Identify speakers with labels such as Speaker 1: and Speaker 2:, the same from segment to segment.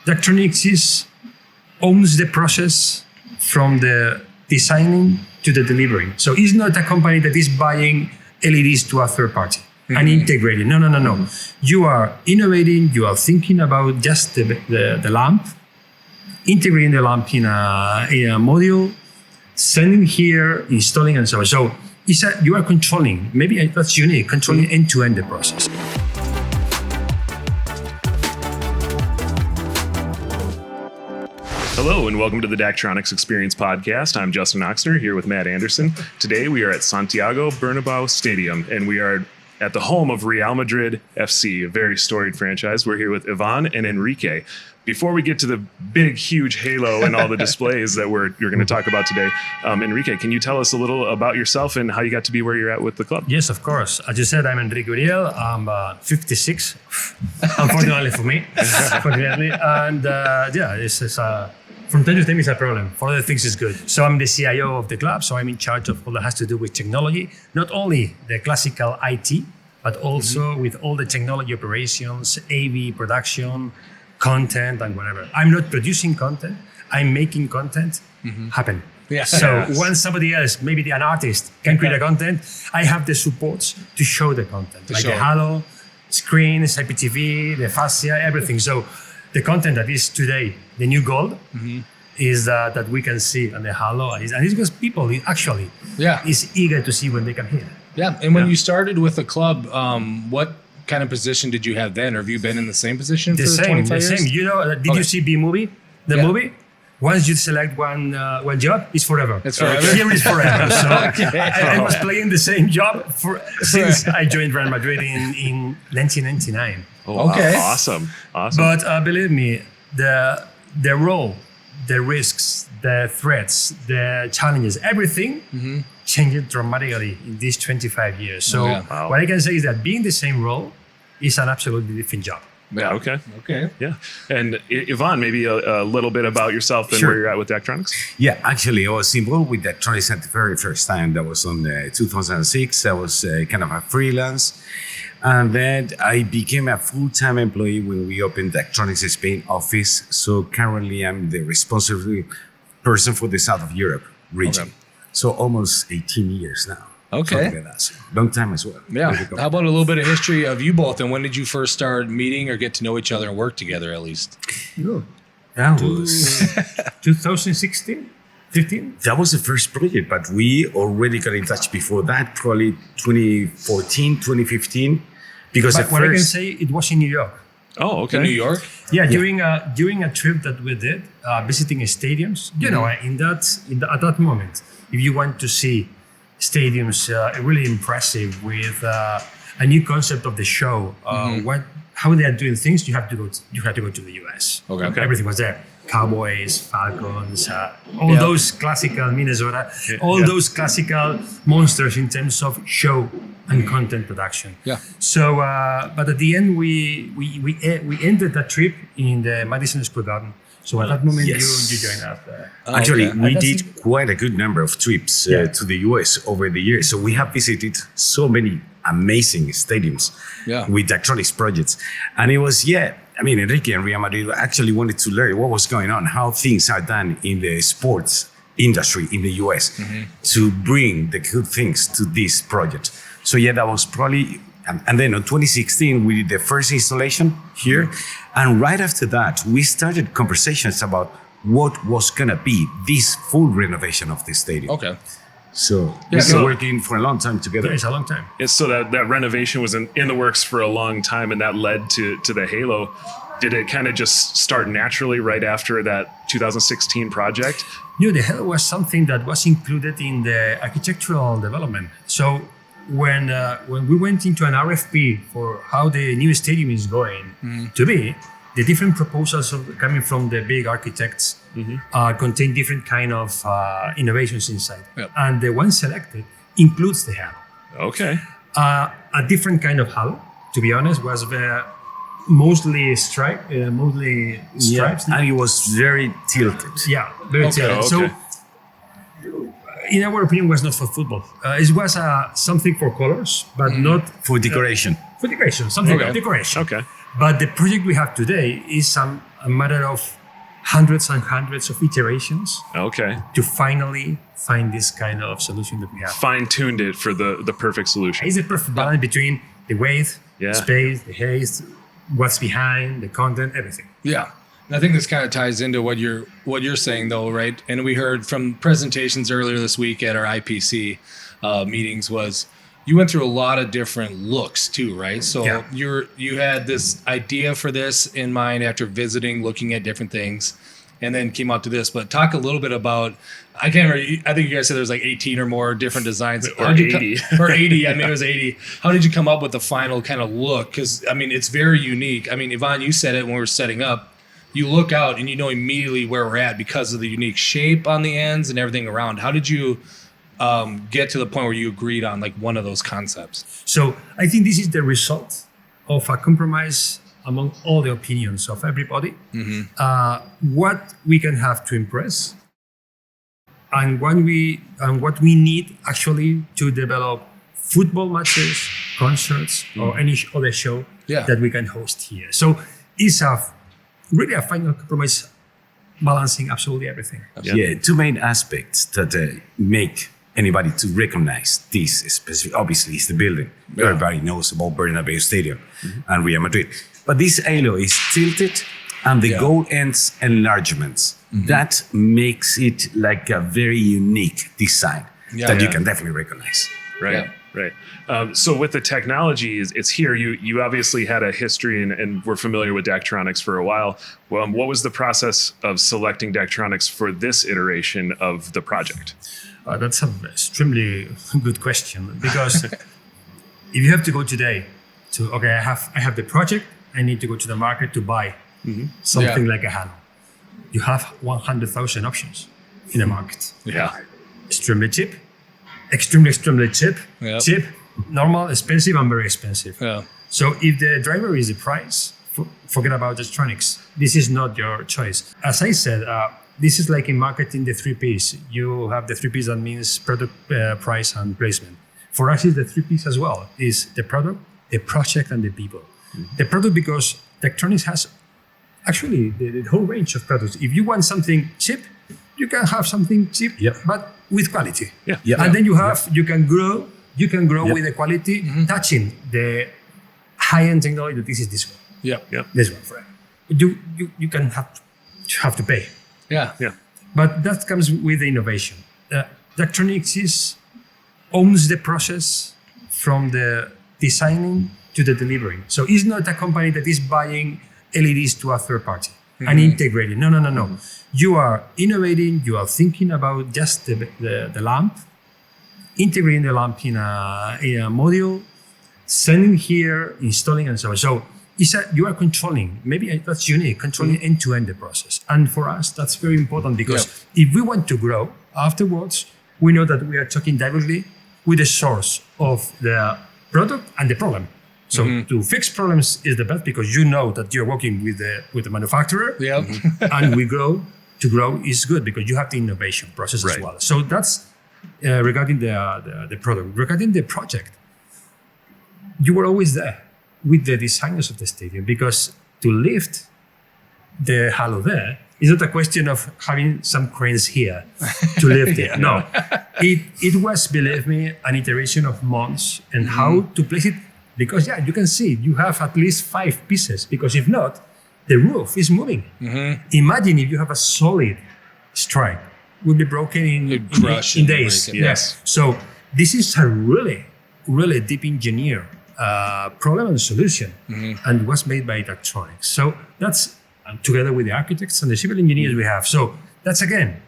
Speaker 1: Daktronics owns the process from the designing to the delivery. So it's not a company that is buying LEDs to a third party and integrating. No. You are innovating. You are thinking about just the lamp, integrating the lamp in a module, sending here, installing, and so on. So you are controlling. Maybe that's unique. Controlling end-to-end the process.
Speaker 2: Hello and welcome to the Daktronics Experience Podcast. I'm Justin Oxner here with Matt Anderson. Today we are at Santiago Bernabéu Stadium and we are at the home of Real Madrid FC, a very storied franchise. We're here with Ivan and Enrique. Before we get to the big, huge halo and all the displays that you're going to talk about today, Enrique, can you tell us a little about yourself and how you got to be where you're at with the club?
Speaker 1: Yes, of course. As you said, I'm Enrique Uriel. I'm 56, unfortunately for me. Fortunately. And this is from time to time it's a problem. For other things, it's good. So I'm the CIO of the club. So I'm in charge of all that has to do with technology, not only the classical IT, but also with all the technology operations, AV production, content, and whatever. I'm not producing content. I'm making content happen.
Speaker 3: Yeah.
Speaker 1: So once somebody else, maybe an artist, can create a content, I have the supports to show the content, the halo, screens, IPTV, the fascia, everything. So the content that is today the new gold is that we can see on the halo, and it's because people actually is eager to see when they come here.
Speaker 3: Yeah, and when you started with the club, what kind of position did you have then, or have you been in the same position for 25 years?
Speaker 1: The same. You know, did you see B-movie? The movie? Once you select one job, it's forever.
Speaker 3: It's forever.
Speaker 1: Here is forever. So I was playing the same job since I joined Real Madrid in 1999.
Speaker 2: Oh,
Speaker 3: okay.
Speaker 2: Wow. Awesome.
Speaker 1: But believe me, the role, the risks, the threats, the challenges, everything changed dramatically in these 25 years. So what I can say is that being the same role is an absolutely different job.
Speaker 2: Yeah. Okay. Yeah. And Ivan, maybe a little bit about yourself and where you're at with Daktronics.
Speaker 4: Yeah, actually, I was involved with Daktronics at the very first time. That was on 2006. I was kind of a freelance. And then I became a full-time employee when we opened Daktronics Spain office. So currently, I'm the responsible person for the South of Europe region. Okay. So almost 18 years now.
Speaker 3: Okay.
Speaker 4: Like that. So long time as well.
Speaker 3: Yeah. How about a little bit of history of you both, and when did you first start meeting or get to know each other and work together at least?
Speaker 1: That was 2016, 15.
Speaker 4: That was the first project, but we already got in touch before that, probably 2014, 2015. Because
Speaker 1: what I can say, it was in New York.
Speaker 2: Oh, okay.
Speaker 3: In New York?
Speaker 1: Yeah, during a trip that we did, visiting stadiums. You know, at that moment, if you want to see stadiums really impressive with a new concept of the show, how they are doing things, you have to go to the US.
Speaker 3: Okay.
Speaker 1: Everything was there. Cowboys, Falcons, all those classical Minnesota, those classical monsters in terms of show and content production.
Speaker 3: Yeah.
Speaker 1: So, but at the end, we ended that trip in the Madison Square Garden. So at that moment, you joined us.
Speaker 4: Actually, we did quite a good number of trips to the US over the years. So we have visited so many amazing stadiums with Daktronics projects. And it was, Enrique and Real Madrid actually wanted to learn what was going on, how things are done in the sports industry in the US to bring the good things to this project. So that was probably... And then in 2016, we did the first installation here. And right after that, we started conversations about what was going to be this full renovation of the stadium.
Speaker 3: Okay.
Speaker 4: So we've been working for a long time together.
Speaker 1: It's a long time.
Speaker 2: So that renovation was in the works for a long time, and that led to the halo. Did it kind of just start naturally right after that 2016 project?
Speaker 1: No, the halo was something that was included in the architectural development. So when we went into an RFP for how the new stadium is going to be, the different proposals coming from the big architects contain different kind of innovations inside. Yep. And the one selected includes the halo.
Speaker 2: Okay.
Speaker 1: A different kind of halo, to be honest, was mostly stripes.
Speaker 4: And it was very tilted.
Speaker 1: Yeah, very tilted.
Speaker 2: Okay.
Speaker 1: So, in our opinion, was not for football. It was something for colors, but not
Speaker 4: for decoration.
Speaker 1: For decoration, something like decoration.
Speaker 2: Okay.
Speaker 1: But the project we have today is a matter of hundreds and hundreds of iterations to finally find this kind of solution that we have.
Speaker 2: Fine-tuned it for the perfect solution.
Speaker 1: It's a perfect balance between the weight, space, the height, what's behind, the content, everything.
Speaker 3: Yeah. And I think this kind of ties into what you're saying, though, right? And we heard from presentations earlier this week at our IPC meetings was you went through a lot of different looks too, right? So you had this idea for this in mind after visiting, looking at different things, and then came out to this. But talk a little bit about, I can't remember, I think you guys said there's like 18 or more different designs.
Speaker 2: Or 80.
Speaker 3: Or 80, I mean, it was 80. How did you come up with the final kind of look? Because, I mean, it's very unique. I mean, Ivan, you said it when we were setting up. You look out and you know immediately where we're at because of the unique shape on the ends and everything around. How did you get to the point where you agreed on like one of those concepts?
Speaker 1: So I think this is the result of a compromise among all the opinions of everybody. What we can have to impress and what we need actually to develop football matches, concerts, or any other show that we can host here. So it's really a final compromise balancing absolutely everything.
Speaker 4: Yeah, two main aspects that make anybody to recognize this specific. Obviously, it's the building. Everybody knows about Bernabéu Stadium and Real Madrid. But this halo is tilted and the goal ends enlargements. That makes it like a very unique design that you can definitely recognize.
Speaker 2: Right. So with the technology, it's here. You obviously had a history and were familiar with Daktronics for a while. What was the process of selecting Daktronics for this iteration of the project?
Speaker 1: That's an extremely good question because if you have to go today to, I have the project, I need to go to the market to buy something like a Halo. You have 100,000 options in the market. Extremely cheap, extremely cheap, cheap, normal, expensive, and very expensive. So if the driver is the price, forget about Daktronics. This is not your choice. As I said, this is like in marketing the 3 Ps. You have the 3 Ps that means product, price, and placement. For us, it's the 3 Ps as well. Is the product, the project, and the people. The product, because Daktronics has actually the whole range of products. If you want something cheap, you can have something cheap, but with quality. And then you can grow with the quality, touching the high-end technology that this is this one. This one, for you can have to pay. But that comes with the innovation. Daktronics owns the process from the designing to the delivery. So it's not a company that is buying LEDs to a third party and integrating. No. You are innovating. You are thinking about just the lamp, integrating the lamp in a module, sending here, installing, and so on. So you are controlling. Maybe that's unique. Controlling end-to-end the process. And for us, that's very important because if we want to grow afterwards, we know that we are talking directly with the source of the product and the problem. So to fix problems is the best because you know that you're working with the manufacturer. And to grow is good because you have the innovation process as well. So that's regarding the product. Regarding the project, you were always there with the designers of the stadium because to lift the Halo there is not a question of having some cranes here to lift it. No, it was, believe me, an iteration of months and how to place it. Because you can see you have at least 5 pieces. Because if not, the roof is moving. Imagine if you have a solid stripe, it would be broken in days. So this is a really, really deep engineer problem and solution, and was made by Daktronics. So that's together with the architects and the civil engineers we have. So that's again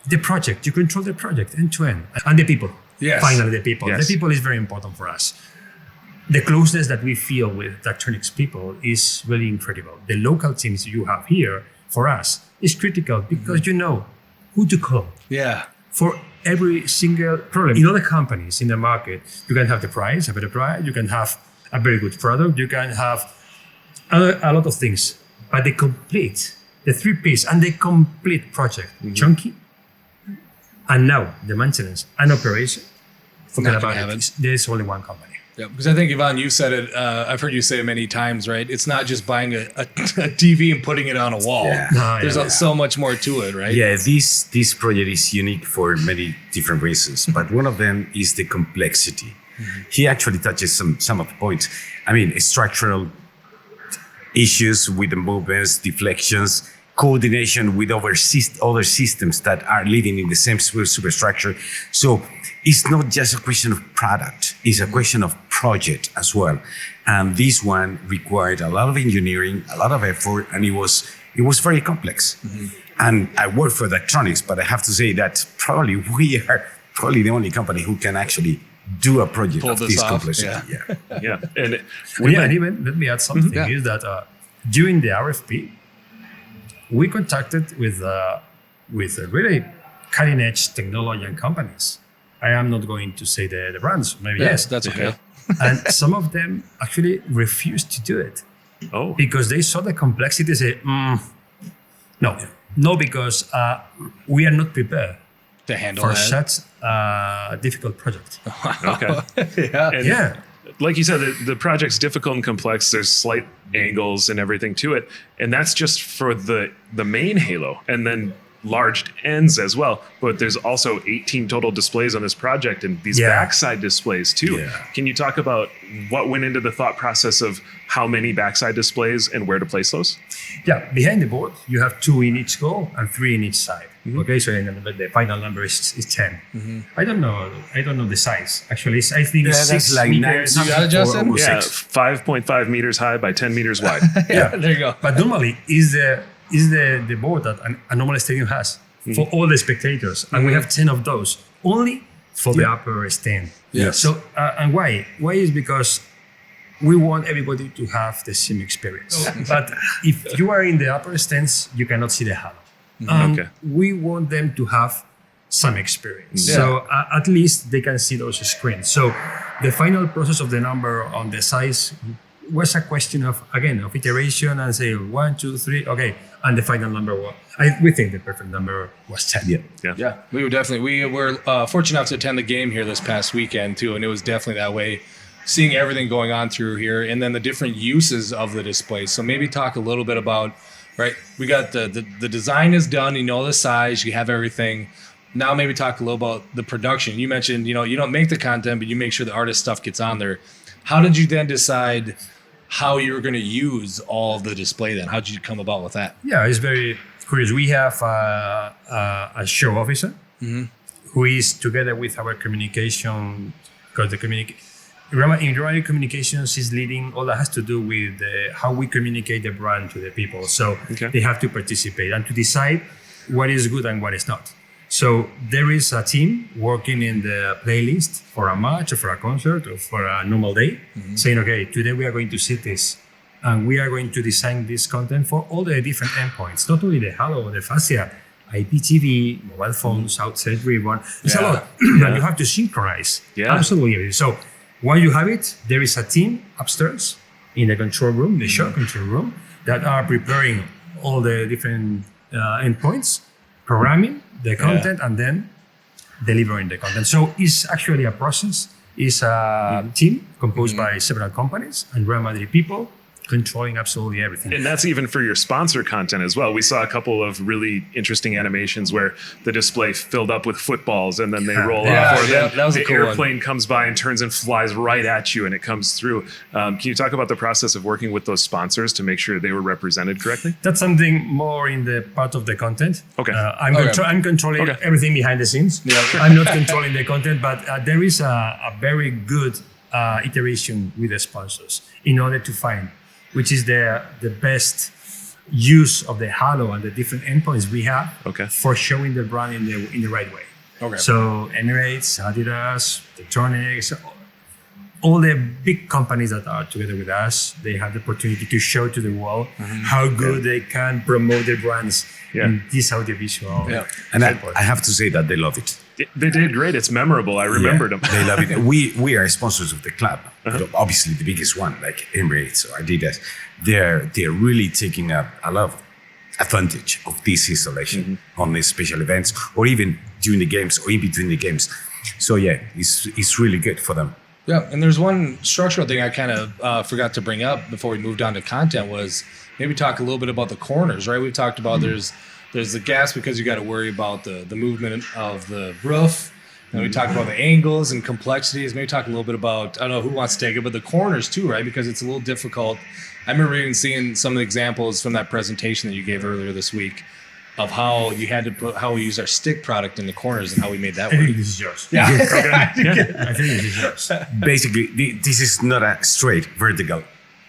Speaker 1: the project. You control the project end to end, and the people. Finally, the people. The people is very important for us. The closeness that we feel with Daktronics people is really incredible. The local teams you have here for us is critical because you know who to call. For every single problem. In other companies in the market, you can have the price, a better price. You can have a very good product. You can have a lot of things. But the 3 Ps and the complete project, chunky, and now the maintenance and operation, forget about it. There's only one company.
Speaker 3: Yeah, because I think, Ivan, you said it, I've heard you say it many times, right? It's not just buying a TV and putting it on a wall.
Speaker 4: Yeah.
Speaker 3: There's so much more to it, right?
Speaker 4: Yeah, this project is unique for many different reasons, but one of them is the complexity. He actually touches some of the points. I mean, structural issues with the movements, deflections, coordination with other systems that are living in the same superstructure. So it's not just a question of product, it's a question of project as well. And this one required a lot of engineering, a lot of effort, and it was very complex. And I work for Daktronics, but I have to say that probably we are the only company who can actually do a project of this complexity.
Speaker 2: Yeah. And
Speaker 1: even let me add something is that during the RFP, we contacted with really cutting edge technology and companies. I am not going to say the brands, maybe yes.
Speaker 3: That's okay.
Speaker 1: And some of them actually refused to do it.
Speaker 2: Oh.
Speaker 1: Because they saw the complexity, say, no, because we are not prepared
Speaker 3: to handle
Speaker 1: for
Speaker 3: that.
Speaker 1: such a difficult project.
Speaker 2: Okay. And like you said, the project's difficult and complex. There's slight angles and everything to it. And that's just for the main halo. And then large ends as well. But there's also 18 total displays on this project and these backside displays too.
Speaker 4: Yeah.
Speaker 2: Can you talk about what went into the thought process of how many backside displays and where to place those?
Speaker 1: Yeah, behind the board, you have 2 in each goal and 3 in each side. Okay, so the final number is 10. I don't know the size. Actually, I think it's 6
Speaker 4: like
Speaker 1: meters.
Speaker 3: You got it, Justin?
Speaker 2: Yeah, 5.5 meters high by 10 meters wide.
Speaker 3: There you go.
Speaker 1: But normally is the board that a normal stadium has for all the spectators, and we have 10 of those only for the upper stand.
Speaker 3: Yes.
Speaker 1: So and why? Why is because we want everybody to have the same experience. But if you are in the upper stands, you cannot see the halo. We want them to have some experience. So at least they can see those screens. So the final process of the number on the size was a question of iteration and say 1, 2, 3, okay. And the final number we think the perfect number was 10.
Speaker 3: Yeah. We were fortunate enough to attend the game here this past weekend too. And it was definitely that way, seeing everything going on through here and then the different uses of the display. So maybe talk a little bit about, right, we got the design is done, you know the size, you have everything. Now maybe talk a little about the production. You mentioned, you don't make the content, but you make sure the artist stuff gets on there. How did you then decide how you were going to use all of the display then? How did you come about with that?
Speaker 1: Yeah, it's very curious. We have a show officer who is together with our communication, because in Real Communications is leading all that has to do with how we communicate the brand to the people. So they have to participate and to decide what is good and what is not. So there is a team working in the playlist for a match or for a concert or for a normal day, saying, okay, today we are going to see this and we are going to design this content for all the different endpoints, not only the halo, the fascia, IPTV, mobile phones, outside ribbon. It's a lot that you have to synchronize. Absolutely. So once you have it, there is a team upstairs in the control room, the show control room, that are preparing all the different endpoints, programming the content, and then delivering the content. So it's actually a process. It's a team composed by several companies and Real Madrid people controlling absolutely everything.
Speaker 2: And that's even for your sponsor content as well. We saw a couple of really interesting animations where the display filled up with footballs and then they roll off. Or then
Speaker 3: that was a
Speaker 2: the
Speaker 3: cool
Speaker 2: airplane
Speaker 3: one.
Speaker 2: comes by and turns and flies right at you and it comes through. Can you talk about the process of working with those sponsors to make sure they were represented correctly?
Speaker 1: That's something more in the part of the content.
Speaker 2: Okay.
Speaker 1: I'm controlling everything behind the scenes. I'm not controlling the content, but there is a very good iteration with the sponsors in order to find which is the best use of the halo and the different endpoints we have for showing the brand in the right way. So Emirates, Adidas, Daktronics, all the big companies that are together with us, they have the opportunity to show to the world how good they can promote their brands in this audiovisual.
Speaker 4: And I have to say that they love it.
Speaker 2: They did great. It's memorable. I remembered them.
Speaker 4: They love it. We are sponsors of the club. Obviously, the biggest one, like Emirates or Adidas, they're really taking a lot of advantage of this installation on these special events, or even during the games or in between the games. So it's really good for them.
Speaker 3: Yeah, and there's one structural thing I kind of forgot to bring up before we moved on to content was maybe talk a little bit about the corners, right? We've talked about there's the gas because you got to worry about the movement of the roof. And we talked about the angles and complexities. Maybe talk a little bit about, I don't know who wants to take it, but the corners too, right? Because it's a little difficult. I remember even seeing some of the examples from that presentation that you gave earlier this week of how you had to put, how we use our stick product in the corners and how we made that
Speaker 1: I
Speaker 3: work.
Speaker 1: think this is yours.
Speaker 3: Yeah.
Speaker 1: I think this is yours.
Speaker 4: Basically, this is not a straight vertical.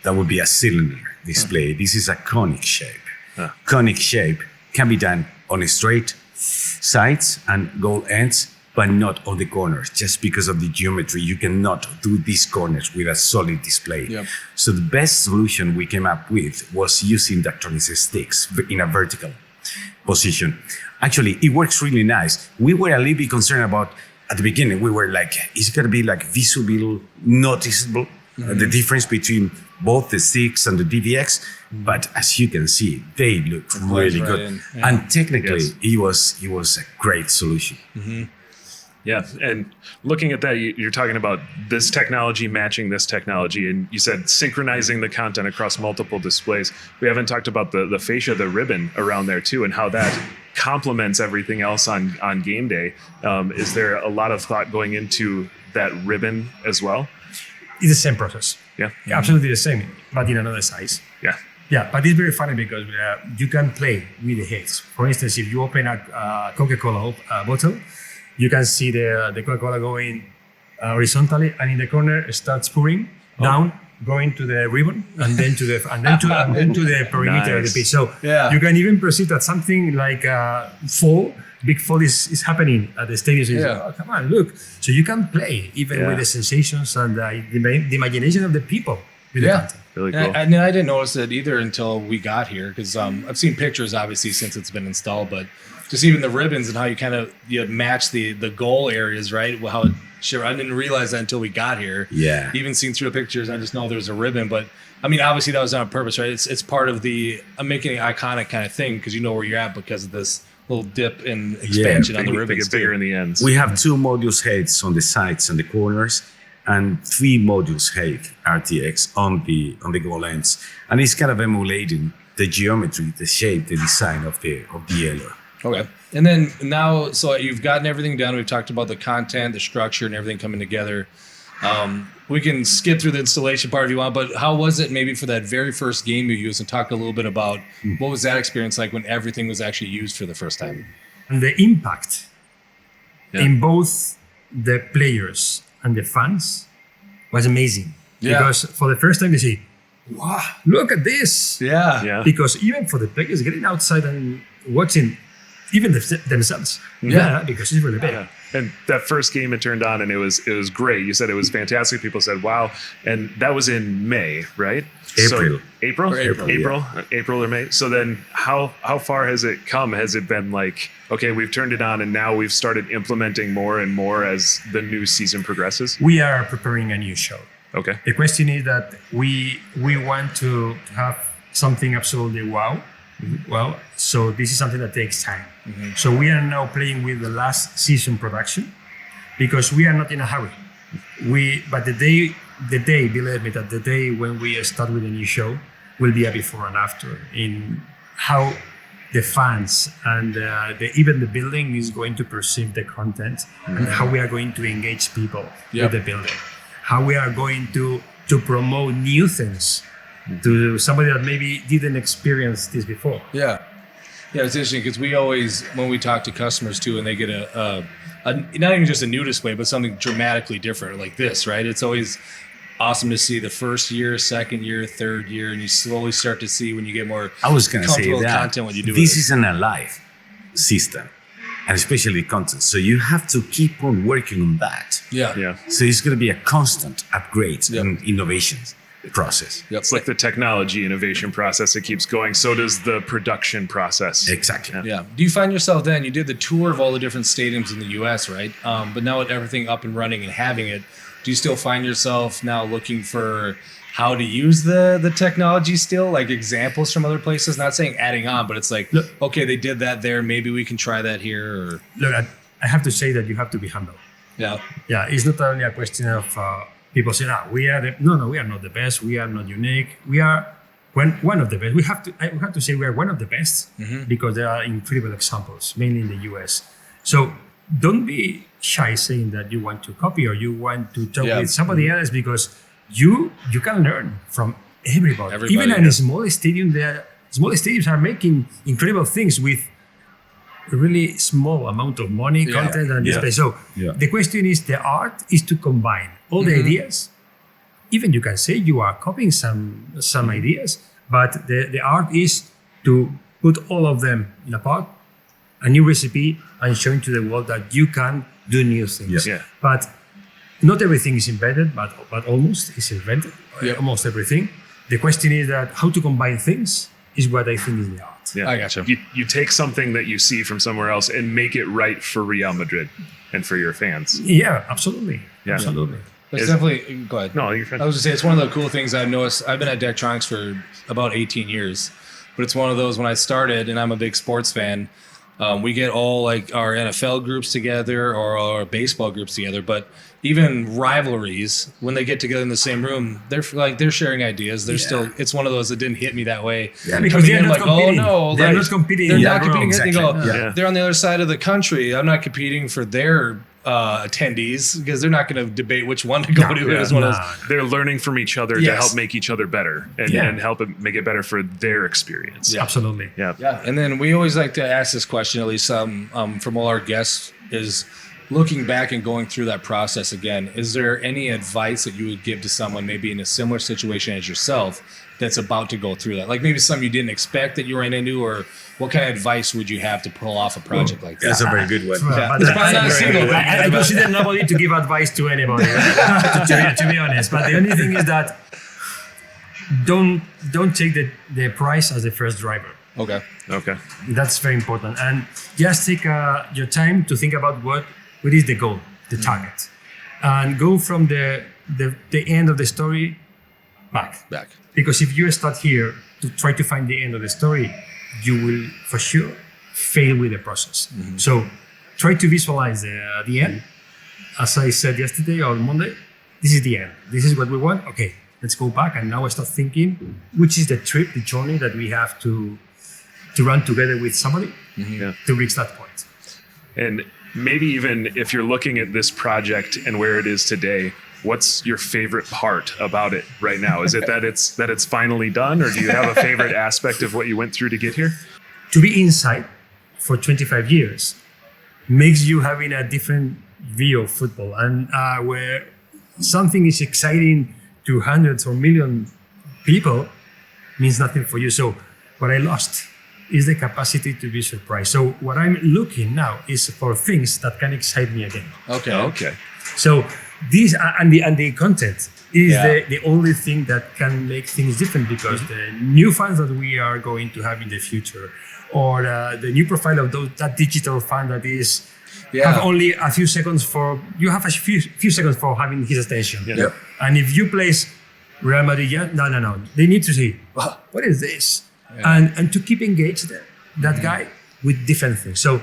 Speaker 4: That would be a cylinder display. This is a conic shape. Conic shape can be done on straight sides and goal ends, but not on the corners. Just because of the geometry, you cannot do these corners with a solid display.
Speaker 3: Yep.
Speaker 4: So the best solution we came up with was using Daktronics sticks in a vertical position. Actually, it works really nice. We were a little bit concerned about, at the beginning, we were like, is it going to be like visible, noticeable, the difference between both the sticks and the DVX? But as you can see, they look really good.
Speaker 3: Yeah.
Speaker 4: And technically, it was a great solution.
Speaker 2: Yeah, and looking at that, you're talking about this technology matching this technology, and you said synchronizing the content across multiple displays. We haven't talked about the fascia, the ribbon around there too, and how that complements everything else on game day. Is there a lot of thought going into that ribbon as well?
Speaker 1: It's the same process.
Speaker 2: Yeah.
Speaker 1: Absolutely the same, but in another size.
Speaker 2: Yeah.
Speaker 1: Yeah, but it's very funny because you can play with the heads. For instance, if you open a Coca-Cola bottle, you can see the Coca-Cola going horizontally, and in the corner it starts pouring down, going to the ribbon, and then to the perimeter of the pitch. So you can even perceive that something like big fall is happening at the stadium. So you say, oh, come on, look. So you can play even with the sensations and the imagination of the people with the content.
Speaker 2: Really cool.
Speaker 3: And I didn't notice it either until we got here because I've seen pictures obviously since it's been installed, but just even the ribbons and how you match the goal areas, right? How I didn't realize that until we got here.
Speaker 4: Yeah.
Speaker 3: Even seen through the pictures, I just know there's a ribbon, but I mean, obviously that was on purpose, right? It's part of I'm making an iconic kind of thing because you know where you're at because of this little dip in expansion on the ribbons.
Speaker 2: They get bigger in the ends.
Speaker 4: We have 2 modules heads on the sides and the corners, and 3 modules head RTX on the goal ends, and it's kind of emulating the geometry, the shape, the design of the yellow.
Speaker 3: Okay. And then now, so you've gotten everything done. We've talked about the content, the structure, and everything coming together. We can skip through the installation part if you want, but how was it maybe for that very first game you used, and talk a little bit about what was that experience like when everything was actually used for the first time?
Speaker 1: And the impact in both the players and the fans was amazing.
Speaker 3: Yeah.
Speaker 1: Because for the first time they say, wow, look at this.
Speaker 3: Yeah.
Speaker 1: Because even for the players getting outside and watching, even themselves, because it's really big.
Speaker 2: Yeah. And that first game it turned on and it was great. You said it was fantastic. People said, wow. And that was in May, right?
Speaker 4: April
Speaker 2: April or May. So then how far has it come? Has it been like, okay, we've turned it on and now we've started implementing more and more as the new season progresses?
Speaker 1: We are preparing a new show.
Speaker 2: Okay.
Speaker 1: The question is that we want to have something absolutely wow. Well, so this is something that takes time. So we are now playing with the last season production because we are not in a hurry. But the day, believe me, that the day when we start with a new show will be a before and after in how the fans and even the building is going to perceive the content and how we are going to engage people with the building, how we are going to promote new things to somebody that maybe didn't experience this before.
Speaker 3: Yeah, it's interesting because we always, when we talk to customers too, and they get a not even just a new display, but something dramatically different like this, right? It's always awesome to see the first year, second year, third year, and you slowly start to see when you get more
Speaker 4: I was going to say that
Speaker 3: content when you do
Speaker 4: this is an alive system, and especially content. So you have to keep on working on that.
Speaker 3: Yeah.
Speaker 4: So it's going to be a constant upgrade and innovations process.
Speaker 2: It's like the technology innovation process that keeps going. So does the production process.
Speaker 4: Exactly.
Speaker 3: Yeah. Do you find yourself then, you did the tour of all the different stadiums in the US, right? But now with everything up and running and having it, do you still find yourself now looking for how to use the technology still, like examples from other places? Not saying adding on, but it's like, look, okay, they did that there. Maybe we can try that here. Or...
Speaker 1: Look, I have to say that you have to be humble.
Speaker 3: Yeah.
Speaker 1: Yeah. It's not only a question of people say, we are we are not the best. We are not unique. We are one of the best. We have to say we are one of the best because there are incredible examples, mainly in the US. So don't be shy saying that you want to copy or you want to talk with somebody else, because you can learn from everybody. Even in a small stadium, small stadiums are making incredible things with a really small amount of money, content, and space. So the question is, the art is to combine all the ideas. Even you can say you are copying some ideas, but the art is to put all of them in a pot, a new recipe, and showing to the world that you can do new things. But not everything is invented, but almost is invented. Almost everything. The question is that how to combine things is what I think is the art.
Speaker 2: Yeah.
Speaker 3: I gotcha.
Speaker 2: You take something that you see from somewhere else and make it right for Real Madrid and for your fans.
Speaker 1: Yeah, absolutely.
Speaker 2: Yeah.
Speaker 1: Absolutely.
Speaker 3: It's definitely, go ahead.
Speaker 2: No, you're fine.
Speaker 3: I was going to say, it's one of the cool things I've noticed. I've been at Daktronics for about 18 years, but it's one of those when I started, and I'm a big sports fan, we get all like our NFL groups together or our baseball groups together, but even rivalries, when they get together in the same room, they're sharing ideas. They're still, it's one of those that didn't hit me that way.
Speaker 1: Yeah, because they're not competing.
Speaker 3: They're not competing. They're not competing.
Speaker 4: Exactly.
Speaker 3: They go, they're on the other side of the country. I'm not competing for their attendees because they're not going to debate which one to go to. As one of those.
Speaker 2: They're learning from each other to help make each other better and help it make it better for their experience.
Speaker 1: Yeah. Absolutely.
Speaker 3: Yeah. And then we always like to ask this question, at least from all our guests, is looking back and going through that process again, is there any advice that you would give to someone maybe in a similar situation as yourself that's about to go through that? Like maybe something you didn't expect that you ran into, or what kind of advice would you have to pull off a project like that?
Speaker 4: That's a very good one.
Speaker 1: But I consider nobody to give advice to anybody, to be honest. But the only thing is that don't take the price as the first driver.
Speaker 3: Okay.
Speaker 1: That's very important. And just take your time to think about what is the goal, the target, and go from the end of the story back. Because if you start here to try to find the end of the story, you will for sure fail with the process. So try to visualize the end. As I said yesterday or Monday, this is the end. This is what we want. Okay, let's go back and now I start thinking, which is the trip, the journey that we have to run together with somebody to reach that point.
Speaker 2: And maybe even if you're looking at this project and where it is today, what's your favorite part about it right now? Is it that it's finally done, or do you have a favorite aspect of what you went through to get here?
Speaker 1: To be inside for 25 years makes you having a different view of football, and where something is exciting to hundreds or millions people means nothing for you. So what I lost is the capacity to be surprised. So what I'm looking now is for things that can excite me again.
Speaker 3: Okay.
Speaker 1: So these and the content is the only thing that can make things different, because the new fans that we are going to have in the future, or the new profile of that digital fan that is have only a few seconds for few seconds for having his attention. And if you place Real Madrid, no, they need to see what is this. And to keep engaged that guy with different things. So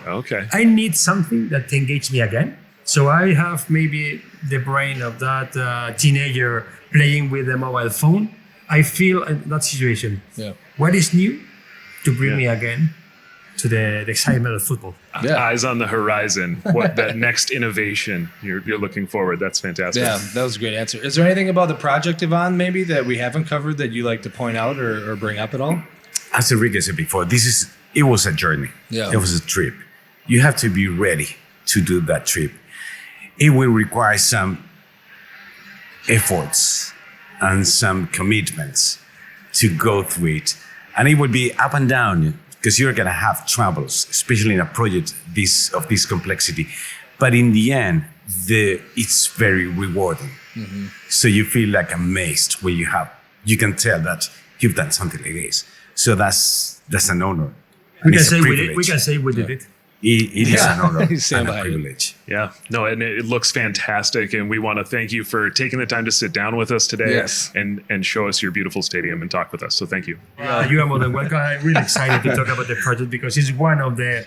Speaker 1: I need something that engage me again. So I have maybe the brain of that teenager playing with a mobile phone. I feel in that situation. What is new to bring me again to the excitement of football?
Speaker 2: Eyes on the horizon. What that next innovation you're looking forward. That's fantastic.
Speaker 3: Yeah, that was a great answer. Is there anything about the project, Ivan, maybe that we haven't covered that you like to point out or bring up at all?
Speaker 4: As Enrique said before, it was a journey. It was a trip. You have to be ready to do that trip. It will require some efforts and some commitments to go through it. And it will be up and down because you're going to have troubles, especially in a project of this complexity. But in the end, it's very rewarding. So you feel like amazed when you can tell that you've done something like this. So that's an honor.
Speaker 1: We can say we did it.
Speaker 4: It is an honor and a privilege.
Speaker 2: Yeah, no, and it looks fantastic. And we want to thank you for taking the time to sit down with us today and show us your beautiful stadium and talk with us. So thank you.
Speaker 1: You are more than welcome. I'm really excited to talk about the project because it's one of the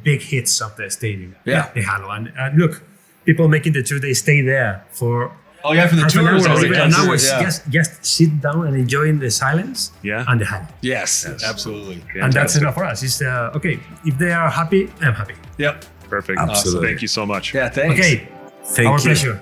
Speaker 1: big hits of the stadium. The Halo. And look, people making the tour, they stay there for
Speaker 3: Oh yeah, for the
Speaker 1: half an
Speaker 3: tours.
Speaker 1: hour,
Speaker 3: Oh,
Speaker 1: even
Speaker 3: yeah.
Speaker 1: an hour,
Speaker 3: Yeah.
Speaker 1: just sit down and enjoying the silence
Speaker 2: Yeah.
Speaker 1: and the hand.
Speaker 3: Yes, absolutely.
Speaker 1: And that's
Speaker 2: Fantastic.
Speaker 1: enough for us. It's okay. If they are happy, I'm happy.
Speaker 3: Yep.
Speaker 2: Perfect.
Speaker 4: Absolutely.
Speaker 2: Thank you so much.
Speaker 3: Yeah. Thanks.
Speaker 1: Okay,
Speaker 4: Thank
Speaker 1: our
Speaker 4: you.
Speaker 1: pleasure.